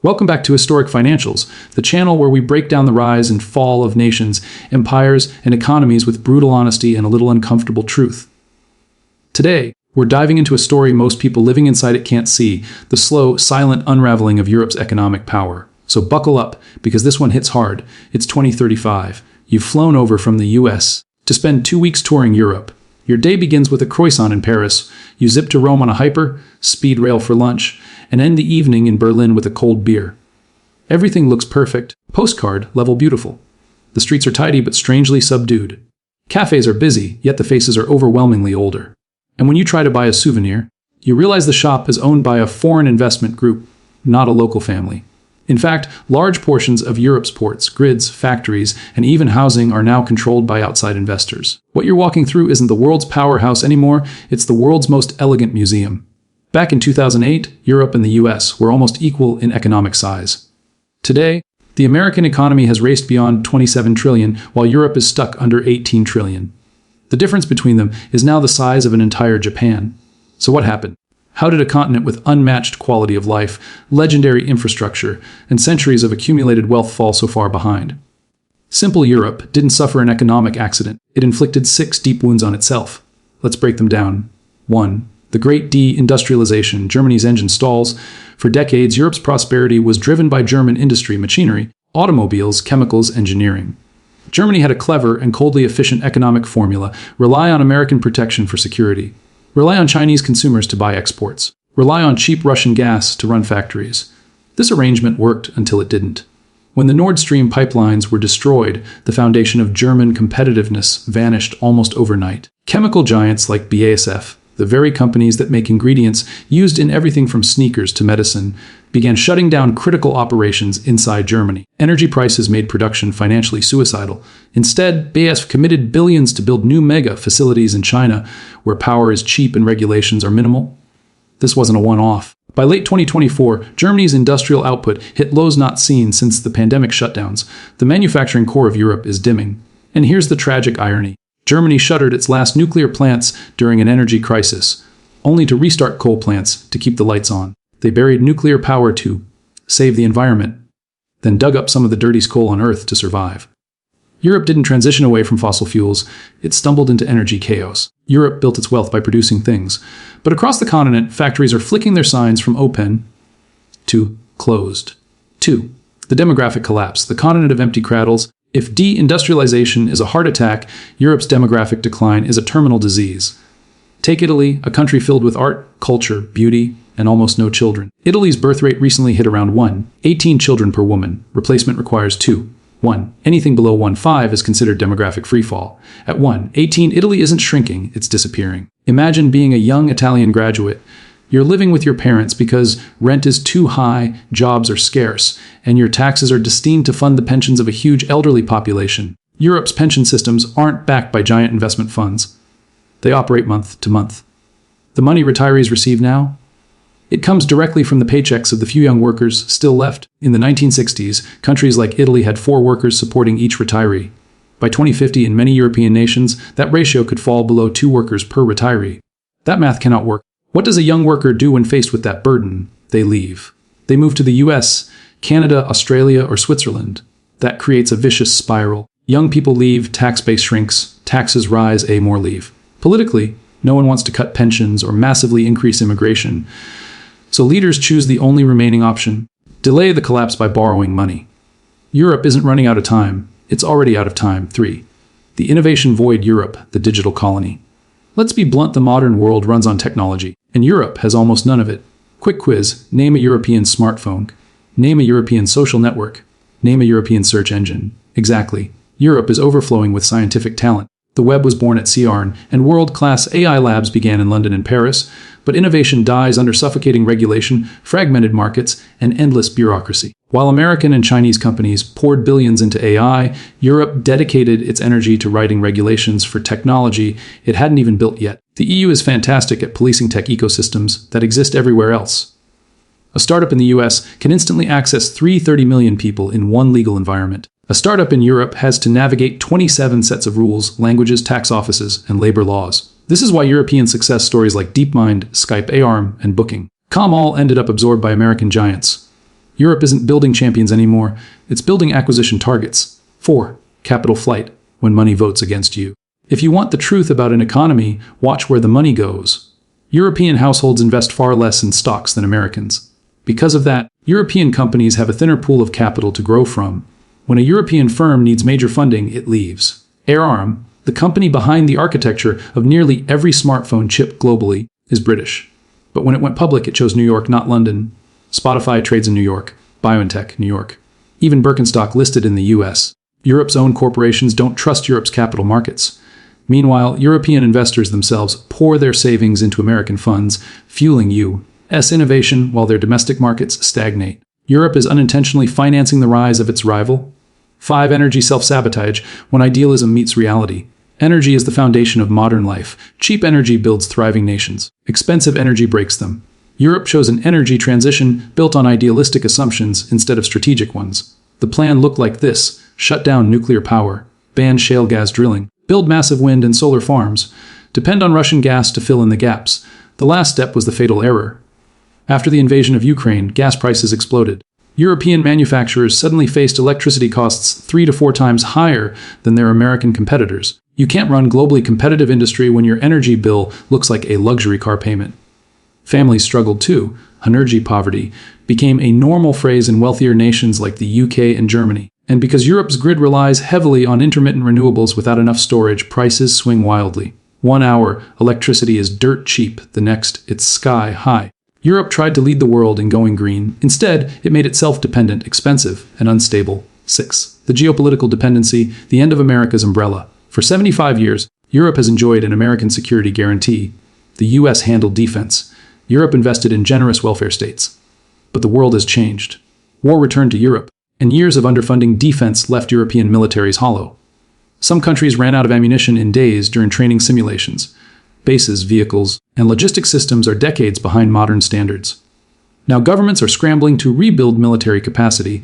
Welcome back to Historic Financials, the channel where we break down the rise and fall of nations, empires, and economies with brutal honesty and a little uncomfortable truth. Today, we're diving into a story most people living inside it can't see, the slow, silent unraveling of Europe's economic power. So buckle up, because this one hits hard. It's 2035. You've flown over from the US to spend 2 weeks touring Europe. Your day begins with a croissant in Paris. You zip to Rome on a hyper, speed rail for lunch, and end the evening in Berlin with a cold beer. Everything looks perfect, postcard level beautiful. The streets are tidy but strangely subdued. Cafes are busy, yet the faces are overwhelmingly older. And when you try to buy a souvenir, you realize the shop is owned by a foreign investment group, not a local family. In fact, large portions of Europe's ports, grids, factories, and even housing are now controlled by outside investors. What you're walking through isn't the world's powerhouse anymore, it's the world's most elegant museum. Back in 2008, Europe and the US were almost equal in economic size. Today, the American economy has raced beyond 27 trillion, while Europe is stuck under 18 trillion. The difference between them is now the size of an entire Japan. So what happened? How did a continent with unmatched quality of life, legendary infrastructure, and centuries of accumulated wealth fall so far behind? Simple Europe didn't suffer an economic accident. It inflicted 6 deep wounds on itself. Let's break them down. 1. The Great De-Industrialization. Germany's engine stalls. For decades, Europe's prosperity was driven by German industry, machinery, automobiles, chemicals, engineering. Germany had a clever and coldly efficient economic formula: rely on American protection for security. Rely on Chinese consumers to buy exports. Rely on cheap Russian gas to run factories. This arrangement worked until it didn't. When the Nord Stream pipelines were destroyed, the foundation of German competitiveness vanished almost overnight. Chemical giants like BASF, the very companies that make ingredients used in everything from sneakers to medicine, began shutting down critical operations inside Germany. Energy prices made production financially suicidal. Instead, BASF committed billions to build new mega facilities in China, where power is cheap and regulations are minimal. This wasn't a one-off. By late 2024, Germany's industrial output hit lows not seen since the pandemic shutdowns. The manufacturing core of Europe is dimming. And here's the tragic irony. Germany shuttered its last nuclear plants during an energy crisis, only to restart coal plants to keep the lights on. They buried nuclear power to save the environment, then dug up some of the dirtiest coal on Earth to survive. Europe didn't transition away from fossil fuels, it stumbled into energy chaos. Europe built its wealth by producing things. But across the continent, factories are flicking their signs from open to closed. 2. The demographic collapse, the continent of empty cradles. If de-industrialization is a heart attack, Europe's demographic decline is a terminal disease. Take Italy, a country filled with art, culture, beauty, and almost no children. Italy's birth rate recently hit around 1.18 children per woman. Replacement requires 2.1. Anything below 1.5 is considered demographic freefall. At 1.18, Italy isn't shrinking, it's disappearing. Imagine being a young Italian graduate. You're living with your parents because rent is too high, jobs are scarce, and your taxes are destined to fund the pensions of a huge elderly population. Europe's pension systems aren't backed by giant investment funds. They operate month to month. The money retirees receive now? It comes directly from the paychecks of the few young workers still left. In the 1960s, countries like Italy had 4 workers supporting each retiree. By 2050, in many European nations, that ratio could fall below 2 workers per retiree. That math cannot work. What does a young worker do when faced with that burden? They leave. They move to the US, Canada, Australia, or Switzerland. That creates a vicious spiral. Young people leave, tax base shrinks, taxes rise, more leave. Politically, no one wants to cut pensions or massively increase immigration. So leaders choose the only remaining option: delay the collapse by borrowing money. Europe isn't running out of time. It's already out of time. 3. The innovation void. Europe, the digital colony. Let's be blunt, the modern world runs on technology, and Europe has almost none of it. Quick quiz: name a European smartphone. Name a European social network. Name a European search engine. Exactly. Europe is overflowing with scientific talent. The web was born at CERN, and world-class AI labs began in London and Paris, but innovation dies under suffocating regulation, fragmented markets, and endless bureaucracy. While American and Chinese companies poured billions into AI, Europe dedicated its energy to writing regulations for technology it hadn't even built yet. The EU is fantastic at policing tech ecosystems that exist everywhere else. A startup in the US can instantly access 330 million people in one legal environment. A startup in Europe has to navigate 27 sets of rules, languages, tax offices, and labor laws. This is why European success stories like DeepMind, Skype, ARM, and Booking.com all ended up absorbed by American giants. Europe isn't building champions anymore, it's building acquisition targets. 4. Capital flight, when money votes against you. If you want the truth about an economy, watch where the money goes. European households invest far less in stocks than Americans. Because of that, European companies have a thinner pool of capital to grow from. When a European firm needs major funding, it leaves. ARM, the company behind the architecture of nearly every smartphone chip globally, is British. But when it went public, it chose New York, not London. Spotify trades in New York. BioNTech, New York. Even Birkenstock listed in the US. Europe's own corporations don't trust Europe's capital markets. Meanwhile, European investors themselves pour their savings into American funds, fueling U.S. innovation while their domestic markets stagnate. Europe is unintentionally financing the rise of its rival. 5. Energy self-sabotage, when idealism meets reality. Energy is the foundation of modern life. Cheap energy builds thriving nations. Expensive energy breaks them. Europe chose an energy transition built on idealistic assumptions instead of strategic ones. The plan looked like this: shut down nuclear power, ban shale gas drilling, build massive wind and solar farms, depend on Russian gas to fill in the gaps. The last step was the fatal error. After the invasion of Ukraine, gas prices exploded. European manufacturers suddenly faced electricity costs 3 to 4 times higher than their American competitors. You can't run globally competitive industry when your energy bill looks like a luxury car payment. Families struggled too. Energy poverty became a normal phrase in wealthier nations like the UK and Germany. And because Europe's grid relies heavily on intermittent renewables without enough storage, prices swing wildly. 1 hour, electricity is dirt cheap. The next, it's sky high. Europe tried to lead the world in going green. Instead, it made itself dependent, expensive, and unstable. 6. The geopolitical dependency, the end of America's umbrella. For 75 years, Europe has enjoyed an American security guarantee. The US handled defense. Europe invested in generous welfare states. But the world has changed. War returned to Europe, and years of underfunding defense left European militaries hollow. Some countries ran out of ammunition in days during training simulations. Bases, vehicles, and logistic systems are decades behind modern standards. Now governments are scrambling to rebuild military capacity,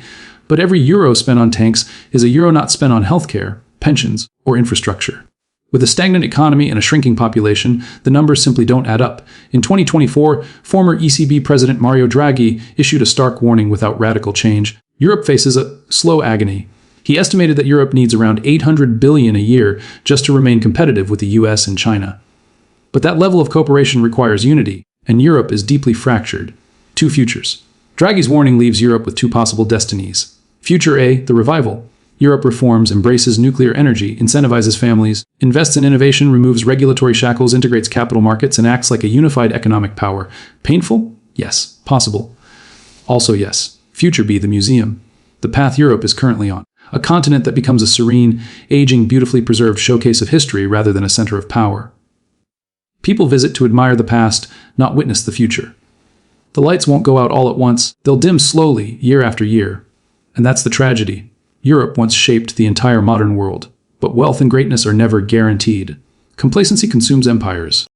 but every euro spent on tanks is a euro not spent on healthcare, pensions, or infrastructure. With a stagnant economy and a shrinking population, the numbers simply don't add up. In 2024, former ECB President Mario Draghi issued a stark warning: without radical change, Europe faces a slow agony. He estimated that Europe needs around $800 billion a year just to remain competitive with the US and China. But that level of cooperation requires unity, and Europe is deeply fractured. 2 futures. Draghi's warning leaves Europe with 2 possible destinies. Future A, the revival. Europe reforms, embraces nuclear energy, incentivizes families, invests in innovation, removes regulatory shackles, integrates capital markets, and acts like a unified economic power. Painful? Yes. Possible? Also yes. Future B, the museum. The path Europe is currently on. A continent that becomes a serene, aging, beautifully preserved showcase of history rather than a center of power. People visit to admire the past, not witness the future. The lights won't go out all at once. They'll dim slowly, year after year. And that's the tragedy. Europe once shaped the entire modern world, but wealth and greatness are never guaranteed. Complacency consumes empires.